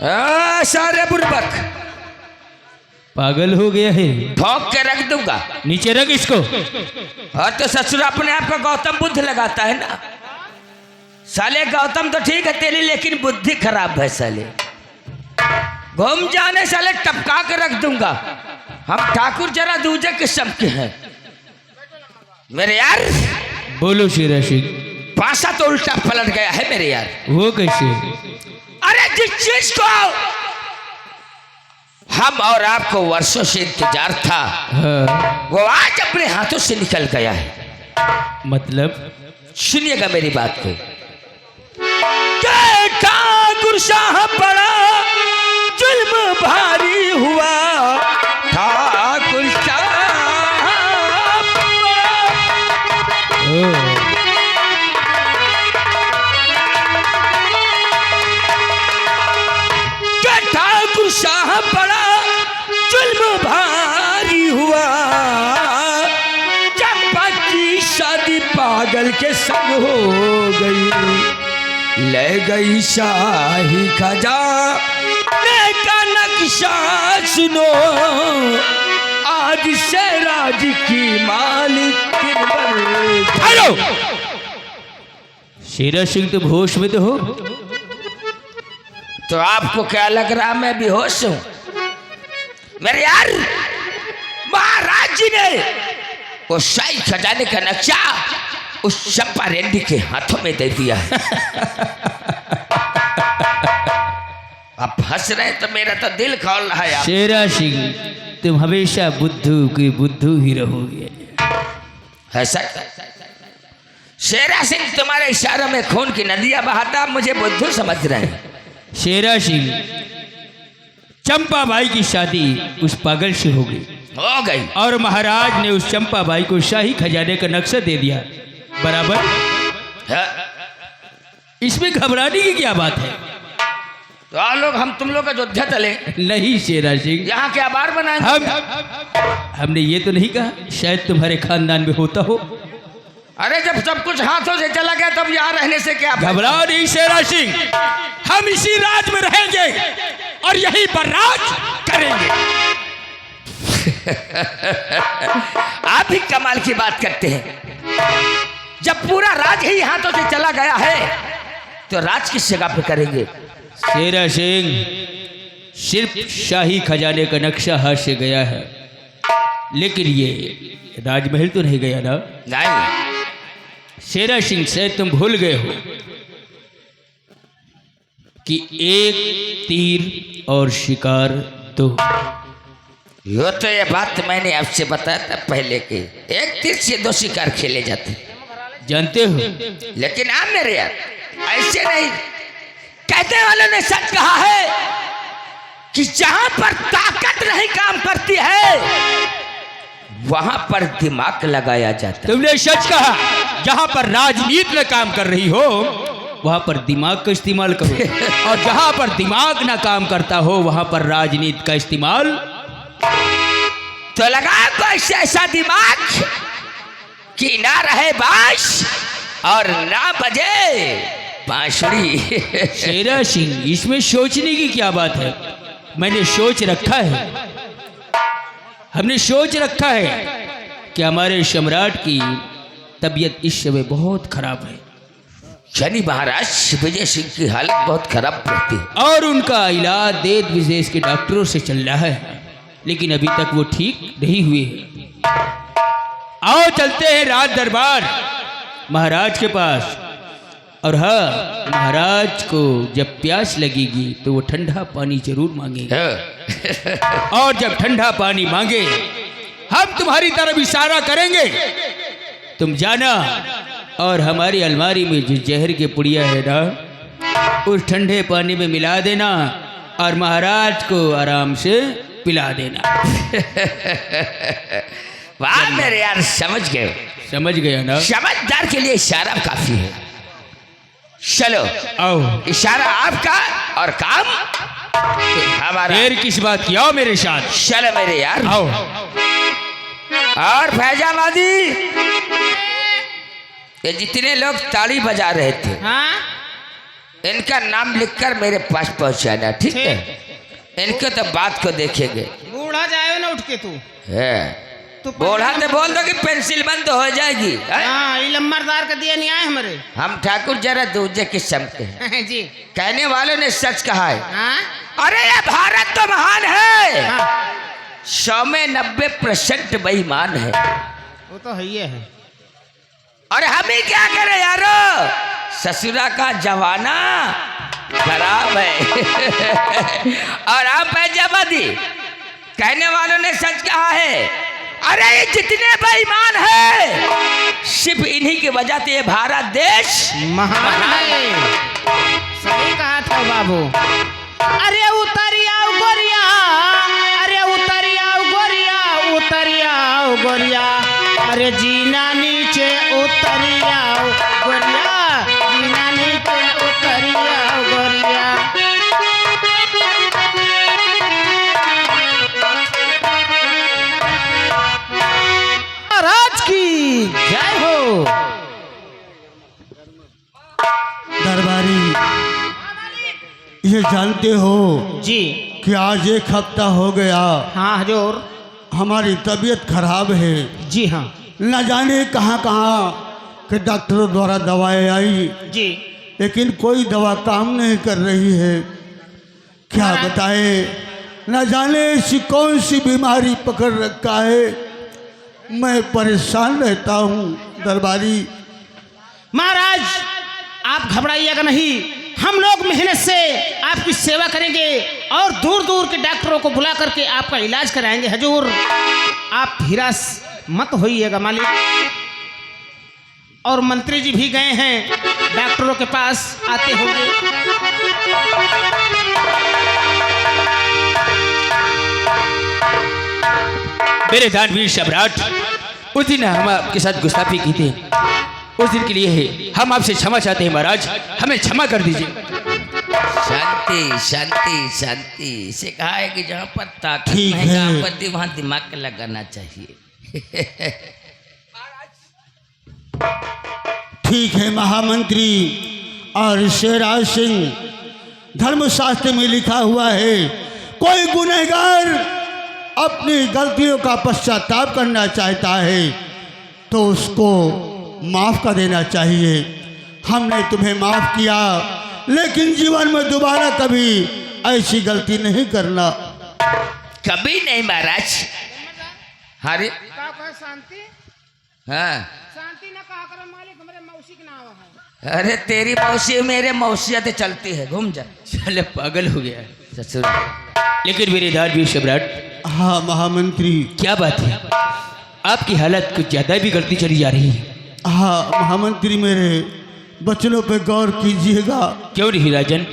सारे बुर्बक पागल हो गया है। ठोक के रख दूंगा। नीचे रख इसको। और तो ससुर अपने आप को गौतम बुद्ध लगाता है ना। साले गौतम तो ठीक है तेरी, लेकिन बुद्धि खराब है साले। घूम जाने साले टपका के रख दूंगा। हम ठाकुर जरा दूजे किस्म के हैं मेरे यार। बोलो शेरा सिंह। पासा तो उल्टा पलट गया है मेरे यार। वो कैसे? अरे जिस चीज को हम और आपको वर्षों से इंतजार था, हाँ। वो आज अपने हाथों से निकल गया है। मतलब? सुनिएगा मेरी बात को। ठाकुर शाह पड़ा जुल्म भारी हुआ, ठाकुर शाह ठाकुर शाह पड़ा जुल्म भारी हुआ। चंपा की शादी पागल के संग हो गई, ले गई शाही खजाने का नक्शा सुनो, आज से राज की मालिक हेलो शेरा सिंह, तुम होश में तो हो? तो आपको क्या लग रहा मैं बेहोश हूं मेरे यार? महाराज जी ने वो शाही खजाने का नक्शा उस चंपा रेड्डी के हाथों में दे दिया है। आप हंस रहे तो मेरा तो दिल खोल रहा है। शेरा सिंह, तुम हमेशा बुद्धू की बुद्धू ही रहोगे। ऐसा शेरा सिंह तुम्हारे इशारों में खून की नदियां बहाता, मुझे बुद्धू समझ रहे हैं। शेरा सिंह, चंपा बाई की शादी उस पागल से हो गई और महाराज ने उस चंपा बाई को शाही खजाने का नक्शा दे दिया। बराबर? इसमेमें घबराने की क्या बात है? तो आप लोग हम तुम लोग का योद्धा चले नहीं शेरा सिंह, यहाँ के आभार बनाएंगे। हमने ये तो नहीं कहा शायद तुम्हारे खानदान में होता हो। अरे जब सब कुछ हाथों से चला गया तब यहाँ रहने से क्या? घबराओ नहीं शेरा सिंह, हम इसी राज में रहेंगे और यहीं पर राज करेंगे। आप ही कमाल की बात करते हैं। जब पूरा राज ही हाथों से चला गया है तो राज किस जगह पे करेंगे? शेरा सिंह, सिर्फ शाही खजाने का नक्शा हाथ से गया है, लेकिन ये राजमहल तो नहीं गया ना? नहीं शेरा सिंह, से तुम भूल गए हो कि एक तीर और शिकार दो। यो तो ये बात मैंने आपसे बताया था पहले कि एक तीर से दो शिकार खेले जाते, जानते हो? लेकिन आप मेरे यार ऐसे नहीं। कहने वालों ने सच कहा है कि जहां पर ताकत नहीं काम करती है वहां पर दिमाग लगाया जाता। तुमने सच कहा। जहां पर राजनीति में काम कर रही हो वहां पर दिमाग का इस्तेमाल करो, और जहां पर दिमाग ना काम करता हो वहां पर राजनीति का इस्तेमाल। तो लगा कोई ऐसा दिमाग कि ना रहे बांस और ना बजे बांसुरी। शेरा सिंह, इसमें सोचने की क्या बात है? मैंने सोच रखा है, हमने सोच रखा है कि हमारे सम्राट की तबीयत इस समय बहुत खराब है। यानी महाराज विजय सिंह की हालत बहुत खराब रहती है और उनका इलाज देश विदेश के डॉक्टरों से चल रहा है, लेकिन अभी तक वो ठीक नहीं हुए हैं। आओ चलते हैं राज दरबार महाराज के पास। और हाँ, महाराज को जब प्यास लगेगी तो वो ठंडा पानी जरूर मांगेंगे। और जब ठंडा पानी मांगे हम तुम्हारी तरफ इशारा करेंगे, तुम जाना और हमारी अलमारी में जो जहर के पुड़िया है ना उस ठंडे पानी में मिला देना और महाराज को आराम से पिला देना। वाह मेरे यार, समझ गए? समझ गया ना? समझदार के लिए इशारा काफी है। चलो आओ, इशारा आपका और काम हमारा। देर किस बात की, आओ मेरे साथ। चलो मेरे यार, आओ। और फैजाबादी ये जितने लोग ताली बजा रहे थे, हाँ? इनका नाम लिखकर मेरे पास पहुंचाना, ठीक है? इनके तो बात को देखेंगे। बूढ़ा जाए ना उठ के तू है तू बोला तो बोल दो कि पेंसिल बंद हो जाएगी। हाँ ये लम्बरदार का दिया नहीं आए हमारे। हम ठाकुर जरा दूजे किस्म के हैं। जी कहने वालों ने सच कहा है। हाँ अरे ये भारत तो महान है, हाँ 100 में 90% बेईमान है। वो तो है ही है। और हम ही क्या करें यारो, ससुरा का जमाना खराब है। और आप पैजाबादी, कहने वालों ने सच कहा है। अरे ये जितने बेईमान है सिर्फ इन्हीं की वजह से ये भारत देश महान है। सही कहा था बाबू। अरे उतरिया गोरिया, अरे उतरिया गोरिया, उतरिया गोरिया, अरे जीना नीचे उतरिया गोरिया, जीना नीचे उतरिया गोरिया। महाराज की जय हो। दरबारी, ये जानते हो जी कि आज 1 हफ्ता हो गया हाँ हजूर। हमारी तबीयत खराब है। जी हाँ न जाने कहाँ कहाँ के डॉक्टरों द्वारा दवाएं आई, जी लेकिन कोई दवा काम नहीं कर रही है। क्या बताएं, न जाने ऐसी कौन सी बीमारी पकड़ रखा है। मैं परेशान रहता हूँ दरबारी। महाराज आप घबराइएगा नहीं, हम लोग मेहनत से आपकी सेवा करेंगे और दूर दूर के डॉक्टरों को बुला करके आपका इलाज कराएंगे हजूर। आप हिरास मत होइएगा मालिक। और मंत्री जी भी गए हैं डॉक्टरों के पास, आते होंगे। मेरे दानवीर सम्राट, उस दिन हम आपके साथ गुस्ताखी की थी, उस दिन के लिए है हम आपसे क्षमा चाहते हैं महाराज, हमें क्षमा कर दीजिए। शांति शांति शांति से कहा है कि जहाँ पर ताकत ठीक नहीं है। काम करती वहाँ दिमाग लगाना चाहिए। ठीक है महामंत्री और शेराज सिंह, धर्मशास्त्र में लिखा हुआ है कोई गुनहगार अपनी गलतियों का पश्चाताप करना चाहता है तो उसको माफ़ कर देना चाहिए। हमने तुम्हें माफ़ किया, लेकिन जीवन में दोबारा कभी ऐसी गलती नहीं करना। कभी नहीं महाराज। अरे शांति हाँ, शांति ना कहा करो मालिक, हमारे मौसी के नाम है। अरे तेरी मौसी मेरे मौसियत चलती है, घूम जा। चले पागल हो गया ससुर लेकिन मेरे दानवीर सम्राट, हाँ महामंत्री। क्या बात है, आपकी हालत कुछ ज़्यादा भी गलती चली जा रही है। हाँ महामंत्री, मेरे बचनों पे गौर कीजिएगा। क्यों नहीं राजन?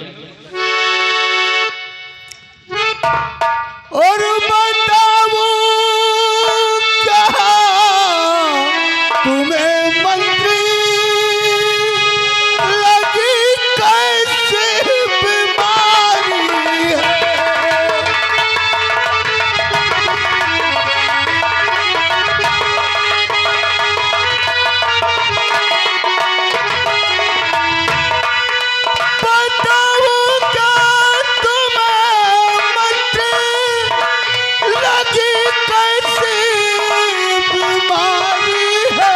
और बताओ क्या तुम्हें मंत्री लगी कैसे बीमारी है। बताओ क्या तुम्हें मंत्री लगी कैसे बीमारी है।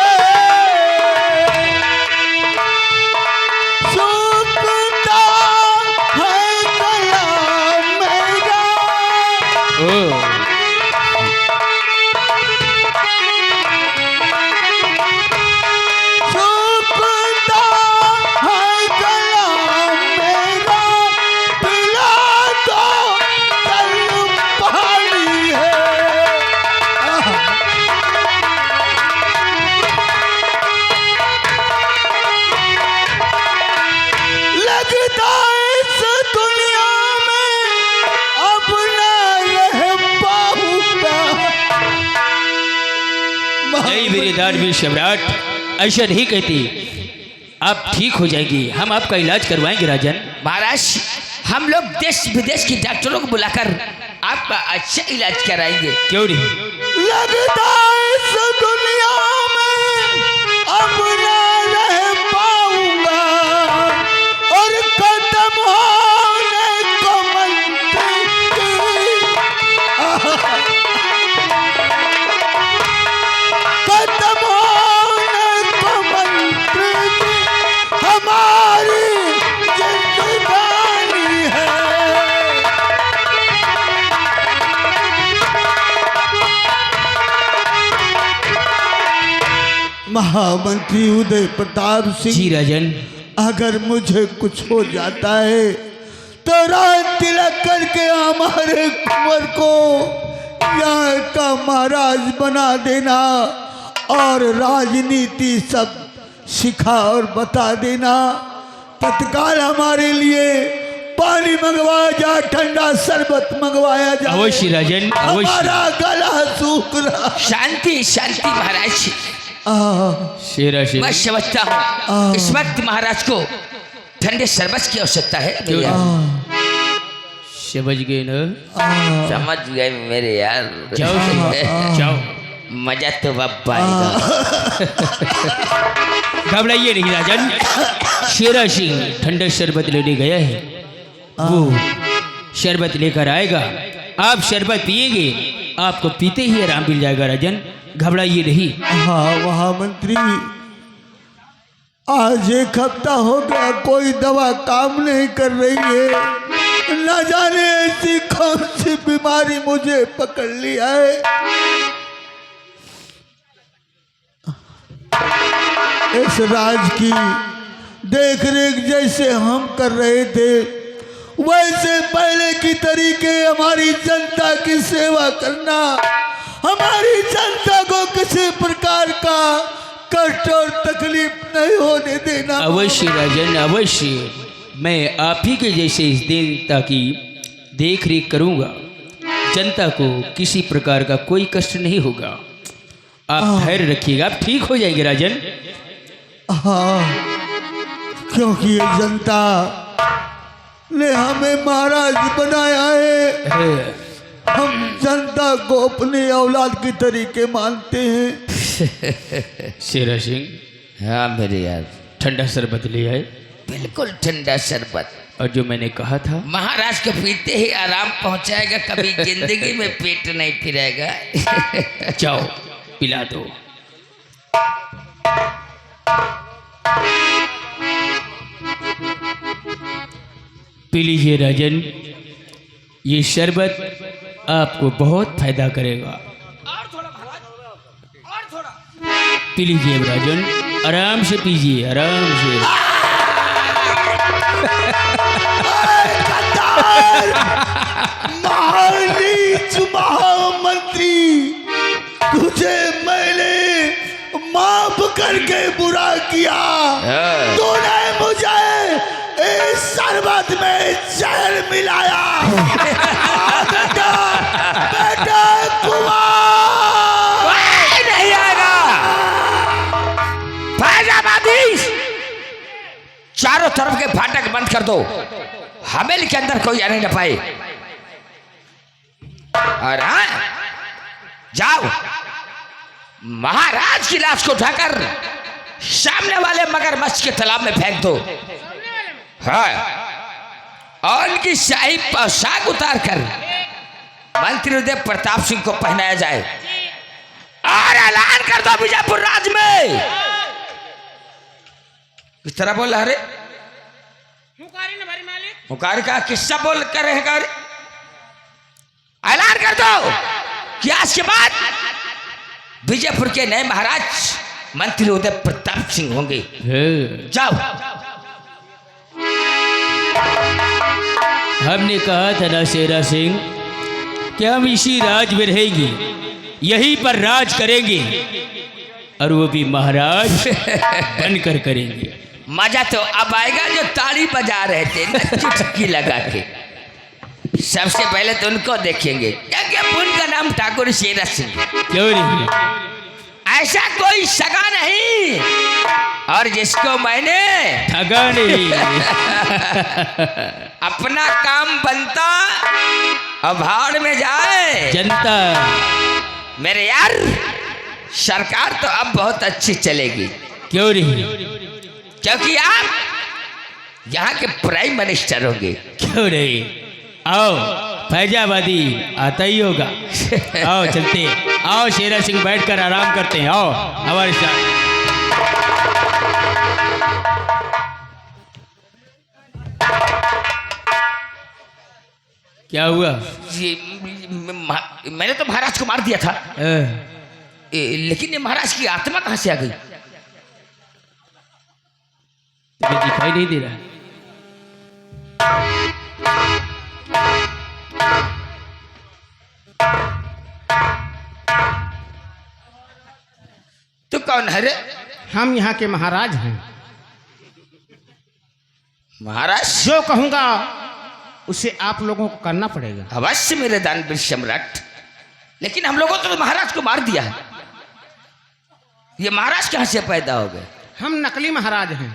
सूखता है गला मेरा, ओह, सूखता है गला मेरा, पिला दो कल पानी है। लगता इस दुनिया में अब ना रह पाऊंगा। नहीं मेरे दानवीर सम्राट, ऐसा नहीं कहती। आप ठीक हो जाएंगी, हम आपका इलाज करवाएंगे राजन। महाराज, हम लोग देश विदेश के डॉक्टरों को बुलाकर आपका अच्छा इलाज कराएंगे। क्यों नहीं? लगता इस दुनिया में अब ना रह पाऊंगा और कद होने को मंत्री खत्म होने को मंत्री हमारी जिंदगानी है। महामंत्री उदय प्रताप जी सिंह, राजन। अगर मुझे कुछ हो जाता है तो राज तिलक करके हमारे कुंवर को यहाँ का महाराज बना देना और राजनीति सब सिखा और बता देना। तत्काल हमारे लिए पानी मंगवाया जाए, ठंडा शरबत मंगवाया जाए। अवश्य राजन, अवश्य। हमारा गला सूख रहा। शांति शांति महाराज। शेरा शेर। मैं समझता हूँ इस वक्त महाराज को ठंडे शरबत की आवश्यकता है मेरे यार। समझ गए ना? समझ गए मेरे यार। जाओ जाओ। मजा तो बाबा आएगा। घबराइए नहीं राजन। शेरा सिंह ठंडा शरबत लेने गया है, वो शरबत लेकर आएगा। आप शरबत पिएंगे, आपको पीते ही आराम मिल जाएगा राजन, घबराइए नहीं। हाँ महामंत्री, आज एक हफ्ता हो गया कोई दवा काम नहीं कर रही है। न जाने ऐसी कौन सी बीमारी मुझे पकड़ लिया है। इस राज की देख रेख जैसे हम कर रहे थे वैसे पहले की तरीके हमारी जनता की सेवा करना, हमारी जनता को किसी प्रकार का कष्ट और तकलीफ नहीं होने देना। अवश्य राजन, अवश्य। मैं आप ही के जैसे इस जनता की देख रेख करूँगा। जनता को किसी प्रकार का कोई कष्ट नहीं होगा। आप धैर्य रखिएगा, आप ठीक हो जाएंगे राजन। हाँ, क्योंकि ये जनता ने हमें महाराज बनाया है। हम जनता को अपनी औलाद की तरीके मानते हैं। शेरा सिंह, हाँ मेरे यार। ठंडा शरबत ले आए। बिल्कुल ठंडा शरबत। और जो मैंने कहा था, महाराज को पीते ही आराम पहुंचाएगा, कभी जिंदगी में पेट नहीं फिरेगा। जाओ पिला दो। पी लीजिए राजन, ये शरबत आपको बहुत फायदा करेगा। पी लीजिए राजन, आराम से पीजिए, आराम से। महानीच महामंत्री, तुझे मैंने माफ करके बुरा किया। तूने मुझे इस शरबत में जहर मिलाया। बेटा, बेटा कुमार नहीं आएगा। फैजाबादी, चारों तरफ के फाटक बंद कर दो, हवेली के अंदर कोई आने न पाए। और हाँ, जाओ महाराज की लाश को उठाकर सामने वाले मगरमच्छ के तालाब में फेंक दो। हाँ, और उनकी शाही पोशाक उतार कर मंत्री उदय प्रताप सिंह को पहनाया जाए और ऐलान कर दो बीजापुर राज में। किस तरह बोल रहा? मुकारी का किस्सा बोल कर रहेगा। ऐलान कर दो कि आज के बाद बीजापुर के नए महाराज मंत्री उदय प्रताप सिंह होंगे। जाओ। हमने कहा था ना शेरा सिंह कि हम इसी राज में रहेंगे, यहीं पर राज करेंगे, और वो भी महाराज बनकर करेंगे। मजा तो अब आएगा जो ताली बजा रहे थे ना, चुटकी लगा के। सबसे पहले तो उनको देखेंगे, क्योंकि उनका नाम ठाकुर शेरा सिंह। क्यों नहीं? ऐसा कोई सगा नहीं और जिसको मैंने ठगा नहीं। अपना काम बनता और भाड़ में जाए जनता। मेरे यार, सरकार तो अब बहुत अच्छी चलेगी। क्यों नहीं? क्योंकि आप यहाँ के प्राइम मिनिस्टर होंगे। क्यों नहीं, आओ फैजाबादी आता ही होगा। आओ चलते, आओ शेरा सिंह बैठकर आराम करते हैं, आओ हमारे साथ। क्या हुआ? मैंने तो महाराज को मार दिया था, लेकिन ये महाराज की आत्मा कहाँ से आ गई? तुम्हें दिखाई नहीं दे रहा? तू कौन है रे? हम यहाँ के महाराज हैं। महाराज? जो कहूंगा उसे आप लोगों को करना पड़ेगा। अवश्य मेरे दानवीर सम्राट, लेकिन हम लोगों तो महाराज को मार दिया है। ये महाराज कहाँ से पैदा हो गए? हम नकली महाराज हैं।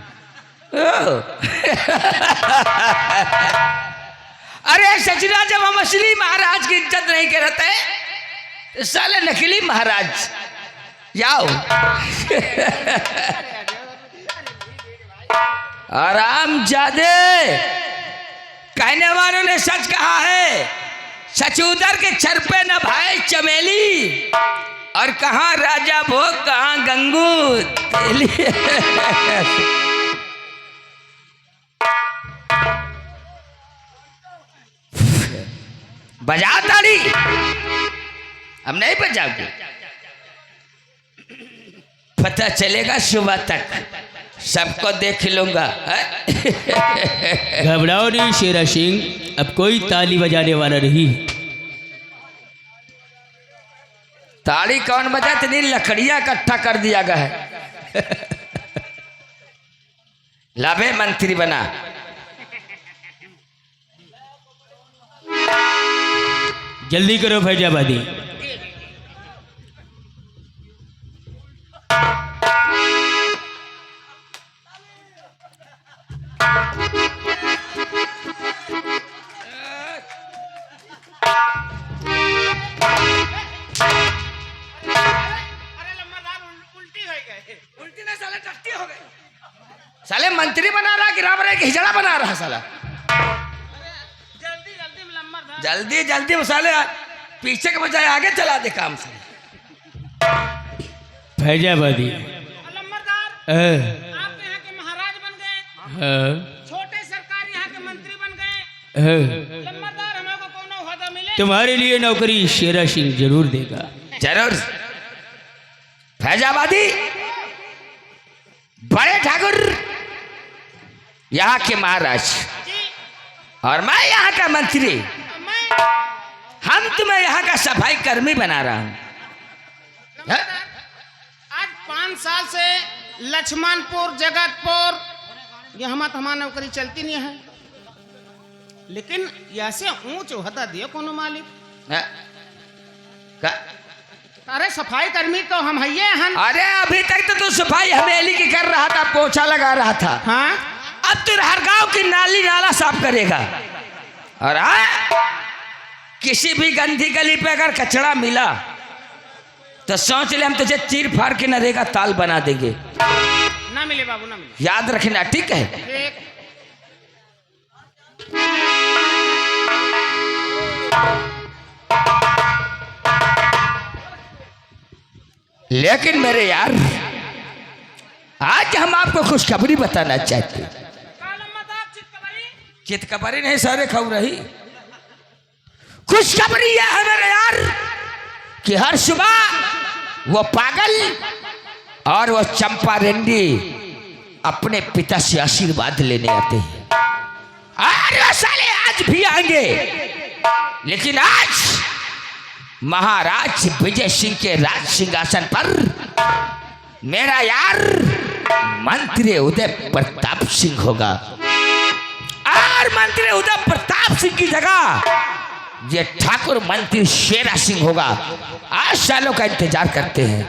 अरे सचना, जब हम असली महाराज की इज्जत नहीं करते तो साले नकली महाराज जाओ। आराम जादे, कहने वालों ने सच कहा है, सचूदर के छर पे न भाई चमेली, और कहाँ राजा भोग कहाँ गंगू तेली। बजाओ ताड़ी। हम नहीं बजाओगे, पता चलेगा सुबह तक, सबको देख लूंगा। घबराओ नहीं शेरा सिंह, अब कोई ताली बजाने वाला नहीं। ताड़ी कौन बजा? इतनी लकड़ियां इकट्ठा कर दिया गया है। लाभे मंत्री बना। जल्दी करो फैजाबादी। साले मंत्री बना रहा कि राम राय की हिजड़ा बना रहा साला? जल्दी जल्दी साले पीछे के बजाय आगे चला दे काम से। फैजाबादी आप यहाँ के महाराज बन गए, छोटे सरकार यहाँ के मंत्री बन गए। लम्बरदार, हमें को कोनो ओहदा मिले? तुम्हारे लिए नौकरी शेरा सिंह जरूर देगा। जरूर। फैजाबादी बड़े ठाकुर यहाँ के महाराज और मैं यहाँ का मंत्री, हम तुम्हें यहाँ का सफाई कर्मी बना रहा हूँ। आज 5 साल से लक्ष्मणपुर जगतपुर ये हमारा नौकरी चलती नहीं है, लेकिन ऐसे ऊंच ओहदा दियो कोनो मालिक। अरे सफाई कर्मी तो हम हैं। अरे अभी तक तो तू सफाई हवेली की कर रहा था, पोछा लगा रहा था। हाँ, अब तू हर गांव की नाली नाला साफ करेगा। और किसी भी गंदी गली पे अगर कचरा मिला तो सोच ले, हम तुझे चीर फाड़ के नरेगा ताल बना देंगे। ना मिले बाबू, ना मिले। याद रखना, ठीक है? ठीक। लेकिन मेरे यार, आज हम आपको खुशखबरी बताना चाहते हैं। चितकबरी नहीं, सारे खबर रही। खुशखबरी यह है मेरे यार कि हर सुबह वो पागल और वो चंपा रेंडी अपने पिता से आशीर्वाद लेने आते हैं। और वो साले आज भी आएंगे, लेकिन आज महाराज विजय सिंह के राज सिंहासन पर मेरा यार मंत्री उदय प्रताप सिंह होगा। और मंत्री उदय प्रताप सिंह की जगह ये ठाकुर मंत्री शेरा सिंह होगा। आज सालों का इंतजार करते हैं।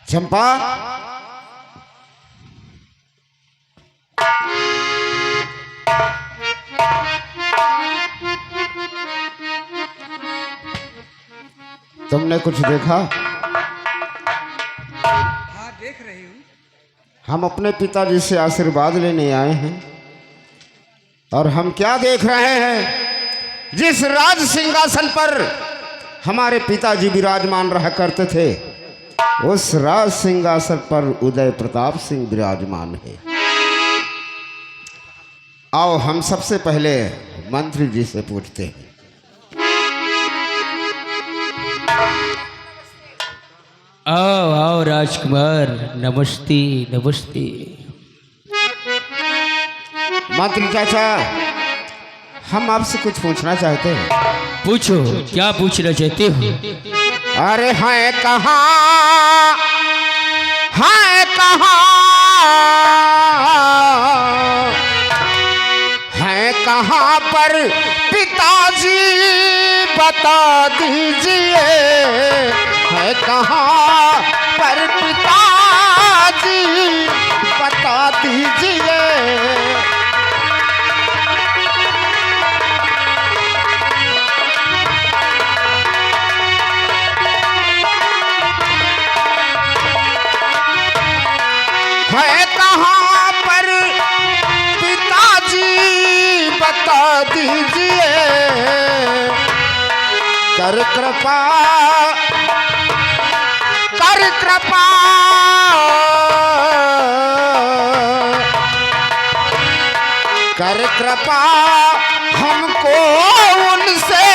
चंपा, तुमने कुछ देखा? हाँ, देख रही हूँ। हम अपने पिताजी से आशीर्वाद लेने आए हैं और हम क्या देख रहे हैं? जिस राज सिंहासन पर हमारे पिताजी विराजमान रहा करते थे, उस राज सिंहासन पर उदय प्रताप सिंह विराजमान है। आओ हम सबसे पहले मंत्री जी से पूछते हैं। आओ आओ राजकुमार, नमस्ते नमस्ते। मंत्री चाचा, हम आपसे कुछ पूछना चाहते हैं। पूछो, क्या पूछना चाहते हो? अरे है कहाँ, है कहाँ, है कहाँ पर पिताजी बता दीजिए, है कहाँ पर पिताजी बता दीजिए। है कहाँ पर पिताजी बता दीजिए, कर कृपा, कर कृपा, कर कृपा हमको उनसे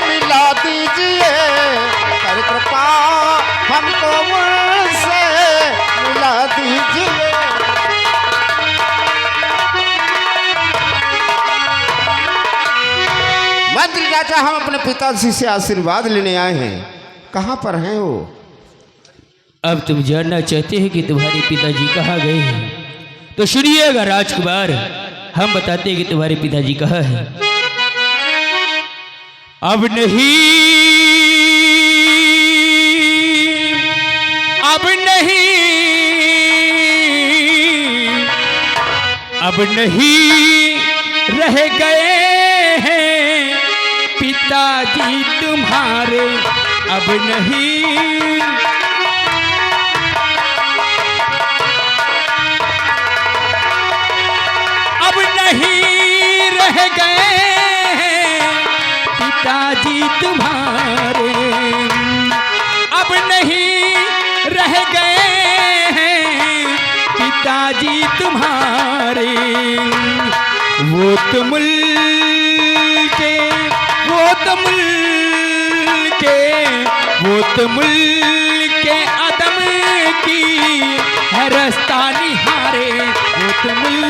मिला दीजिए, कर कृपा हमको उनसे मिला दीजिए। मंत्री चाचा, हम अपने पिताजी से आशीर्वाद लेने आए हैं, कहाँ पर हैं वो? अब तुम जानना चाहते हैं कि तुम्हारे पिताजी कहाँ गए हैं? तो सुनिएगा राजकुमार, हम बताते हैं कि तुम्हारे पिताजी कहाँ हैं। अब नहीं, अब नहीं, अब नहीं रह गए हैं पिताजी तुम्हारे, अब नहीं। अब नहीं रह गए हैं पिताजी तुम्हारे, अब नहीं रह गए हैं पिताजी तुम्हारे। वो तो मुल्के, वो तो मुल्के, वो तो मुल्के अदम की है रास्ता निहारे, वो तो मुल्क।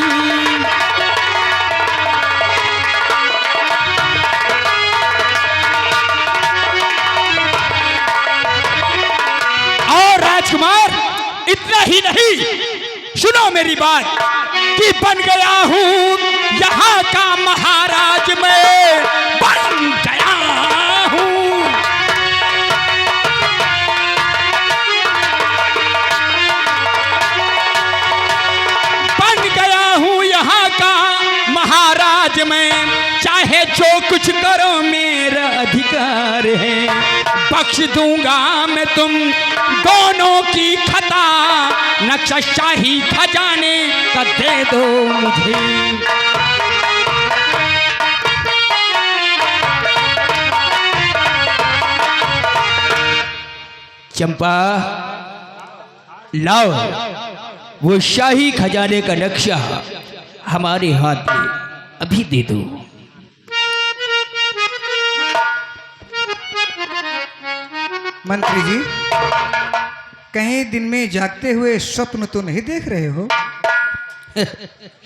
और राजकुमार, इतना ही नहीं, सुनो मेरी बात, कि बन गया हूँ यहाँ का महाराज, मैं बन गया हूँ। बन गया हूँ यहाँ का महाराज मैं, चाहे जो कुछ करो मेरा अधिकार है। बख्श दूंगा मैं तुम दोनों की खता, नक्शा शाही खजाने का दे दो मुझे। चंपा, लाओ वो शाही खजाने का नक्शा हमारे हाथ में अभी दे दो। मंत्री जी, कहीं दिन में जागते हुए स्वप्न तो नहीं देख रहे हो?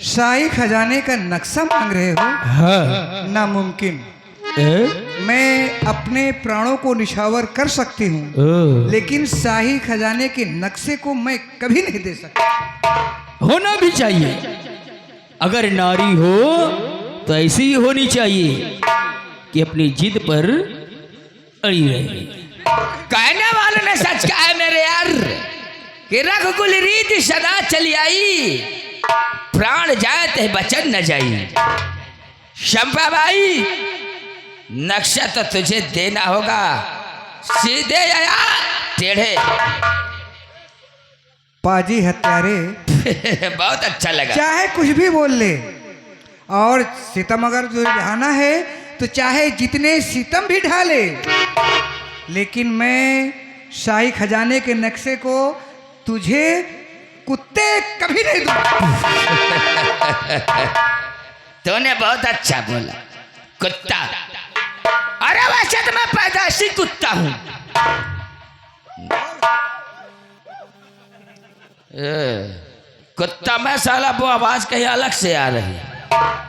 शाही खजाने का नक्शा मांग रहे हो? हाँ। नामुमकिन। मैं अपने प्राणों को निछावर कर सकती हूँ, लेकिन शाही खजाने के नक्शे को मैं कभी नहीं दे सकती। होना भी चाहिए, अगर नारी हो तो ऐसी ही होनी चाहिए कि अपनी जिद पर अड़ी रहे। कहने वाले ने सच कहा है मेरे यार, कि रघुकुल रीत सदा चली आई, प्राण जाए ते बचन न जाई। शंपा भाई, नक्शा तो तुझे देना होगा, सीधे या टेढ़े? पाजी हत्यारे, बहुत अच्छा लगा। चाहे कुछ भी बोल ले, और सितम अगर जो ढाना है तो चाहे जितने सितम भी ढाले, लेकिन मैं शाही खजाने के नक्शे को तुझे कुत्ते कभी नहीं दूंगा। तूने बहुत अच्छा बोला, कुत्ता। अरे वैसे तो मैं पैदाइशी कुत्ता हूं। कुत्ता मैं साला, वो आवाज कहीं अलग से आ रही है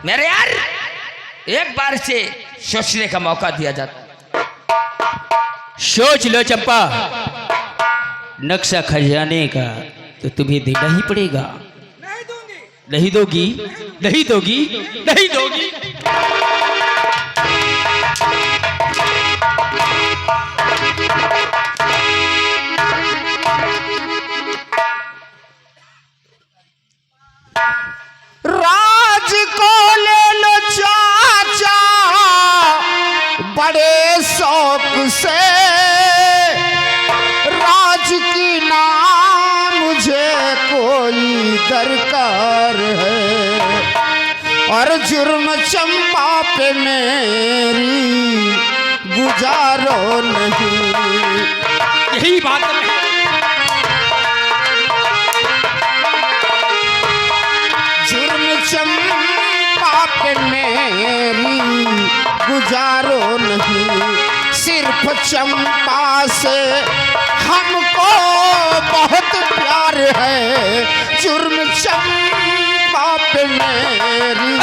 मेरे यार। एक बार से सोचने का मौका दिया जाता। सोच लो चंपा, नक्शा खजाने का तो तुम्हें देना ही पड़ेगा। नहीं दोगी? नहीं दोगी? नहीं दोगी? राज को ले लो चाचा बड़े शौक से, राज की नाम मुझे कोई दरकार है, और जुर्म चंपा पे मेरी गुजारो नहीं। यही बात है। जुर्म चंपा पे मेरी गुजारो नहीं, सिर्फ चंपा से हमको बहुत प्यार है, जुर्म चंपा पे मेरी।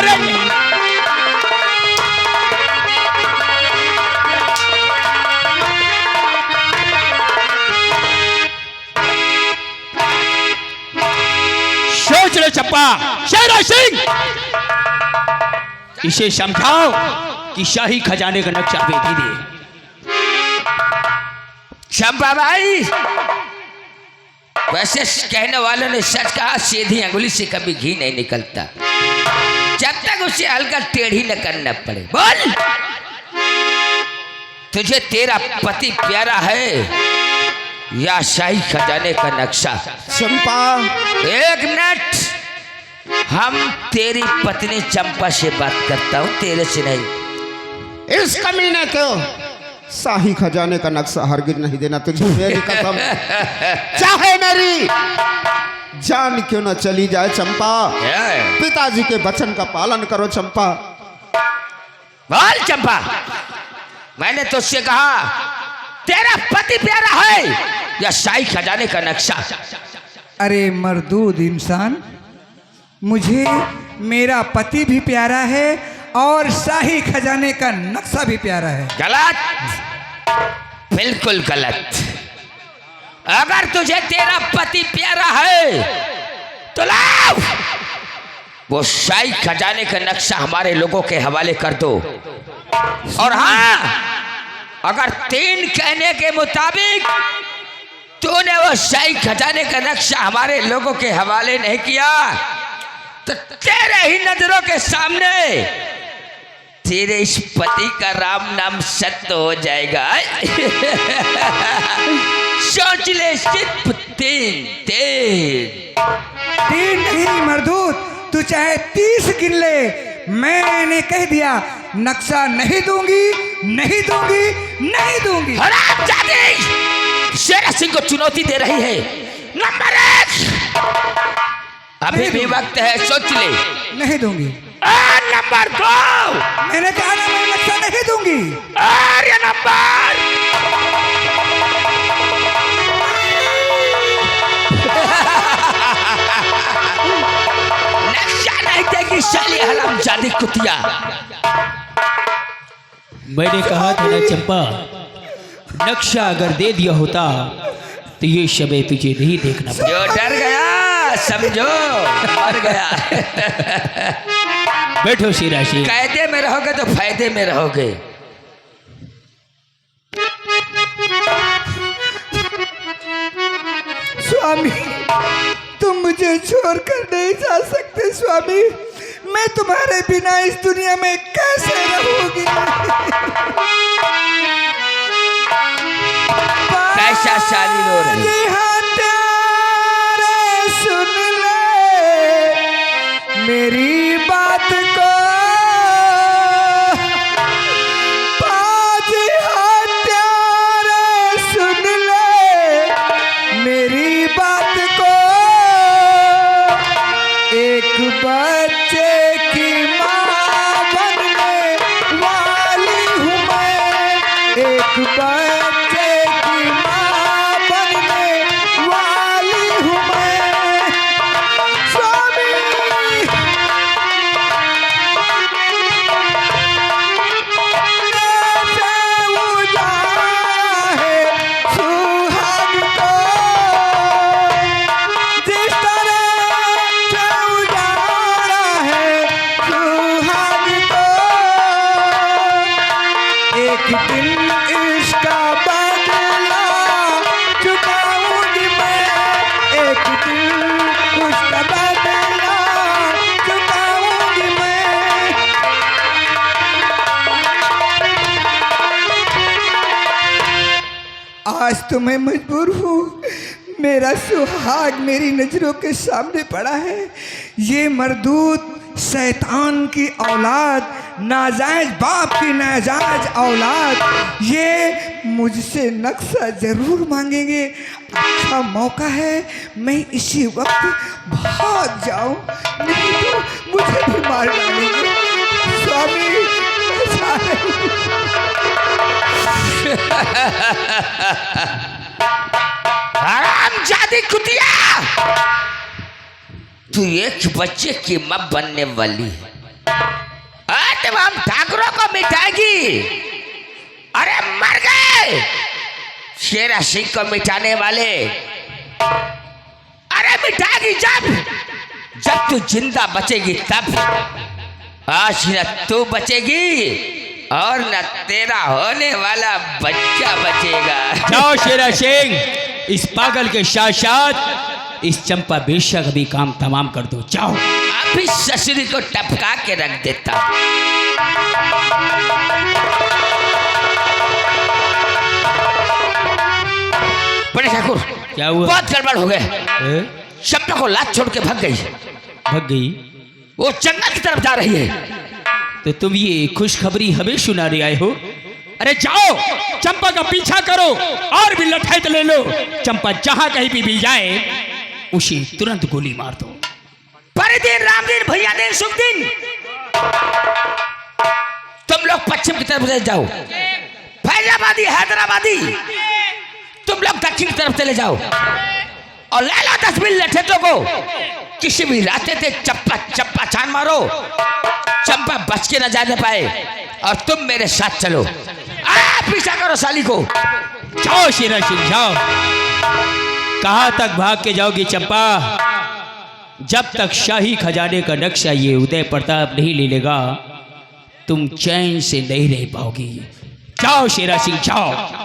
सोच लो चंपा, शेरा सिंह, इसे समझाओ कि शाही खजाने का नक्शा भेज दे। चंपा भाई, वैसे कहने वालों ने सच कहा, सीधी अंगुली से कभी घी नहीं निकलता, जब तक उसे हल्का टेढ़ी न करना पड़े। बोल, तुझे तेरा पति प्यारा है या शाही खजाने का नक्शा? चंपा, एक मिनट, हम तेरी पत्नी चंपा से बात करता हूं, तेरे से नहीं। इस कमीने को शाही खजाने का नक्शा हरगिज नहीं देना तुझे, मेरी कसम। चाहे मेरी जान क्यों न चली जाए चंपा, पिताजी के वचन का पालन करो चंपा। बोल चंपा, मैंने तुझसे कहा तेरा पति प्यारा है या शाही खजाने का नक्शा? अरे मर्दूद इंसान, मुझे मेरा पति भी प्यारा है और शाही खजाने का नक्शा भी प्यारा है। गलत, बिल्कुल गलत। अगर तुझे तेरा पति प्यारा है तो लाओ वो शाही खजाने का नक्शा हमारे लोगों के हवाले कर दो। और हाँ, अगर 3 कहने के मुताबिक तूने वो शाही खजाने का नक्शा हमारे लोगों के हवाले नहीं किया तो तेरे ही नजरों के सामने तेरे इस पति का राम नाम सत्य हो जाएगा। सोच ले, सिर्फ 3 नहीं मर्दूद, तू चाहे 30 गिन ले, मैंने कह दिया नक्शा नहीं दूंगी, नहीं दूंगी, नहीं दूंगी। हरामजादी, शेरा सिंह को चुनौती दे रही है। नंबर 1, अभी भी वक्त है, सोच ले। नहीं दूंगी। नंबर 2, मैंने कहा ना, मैं नक्शा नहीं दूंगी। और ये नंबर नक्शा नहीं देगी साली हरामजादी कुतिया। मैंने कहा था ना चंपा, नक्शा अगर दे दिया होता तो ये शबे तुझे नहीं देखना पड़ा। जो डर गया समझो मर गया। बैठो शेरा सिंह। कायदे में रहोगे तो फायदे में रहोगे। स्वामी, तुम मुझे छोड़कर नहीं जा सकते स्वामी, मैं तुम्हारे बिना इस दुनिया में कैसे रहूंगी। कैसा साली रो रही है। हत्यारे सुन ले मेरी बात को, पाजी हत्यारे सुन ले मेरी बात को। एक बच्चे की माँ बनने वाली हूँ मैं, एक बच्चे की माँ बनने वाली हूँ मैं। स्वामी कैसे उजाड़ा है सुहाग को, जिस तरह से उजाड़ा है सुहाग को। एक दिन इसका बदला चुकाऊंगी मैं, एक दिन उसका बदला चुकाऊंगी मैं। आज तो मैं मजबूर हूँ, मेरा सुहाग मेरी नजरों के सामने पड़ा है। ये मरदूत शैतान की औलाद, नाजायज बाप की नाजायज औलाद, ये मुझसे नक्शा जरूर मांगेंगे। अच्छा मौका है, मैं इसी वक्त भाग जाऊं, नहीं तो मुझे भी मार डालेंगे। स्वामी बचा रहे। हरामजादी कुतिया, तू एक बच्चे की मां बनने वाली है। तमाम ठाकुरों को मिटाएगी। अरे मर गए शेरा सिंह को मिटाने वाले। अरे मिटाएगी जब तू जिंदा बचेगी तब। आज न तू बचेगी और न तेरा होने वाला बच्चा बचेगा। जाओ शेरा सिंह, इस पागल के साथ साथ इस चंपा बेशक अभी काम तमाम कर दो। जाओ। अभी ससुरी को टपका के रख देता। बड़े ठाकुर, क्या हुआ? बहुत गड़बड़ हो गए। चंपा को लात छोड़ के भाग गई। भाग गई? वो जंगल की तरफ जा रही है। तो तुम ये खुशखबरी हमें सुना रहे आए हो? अरे जाओ, चंपा का पीछा करो और भी लठैत ले लो। चंपा जहां कहीं भी मिल जाए उसे तुरंत गोली मार दो। परिदीन, रामदीन, भैया दिन, शुभ दिन, तुम लोग पश्चिम की तरफ जाओ। फैजाबादी, हैदराबादी, तुम लोग दक्षिण की तरफ चले जाओ और ले लो 10 मिल लठेतों को। किसी भी रास्ते से चप्पा चप्पा छान मारो, चंपा बच के न जाने पाए। और तुम मेरे साथ चलो। पीछा करो साली को। जाओ शेरा सिंह, जाओ। कहां तक भाग के जाओगी चंपा? जब तक शाही खजाने का नक्शा ये उदय प्रताप नहीं ले लेगा तुम चैन से नहीं रह पाओगी। जाओ शेरा सिंह, जाओ।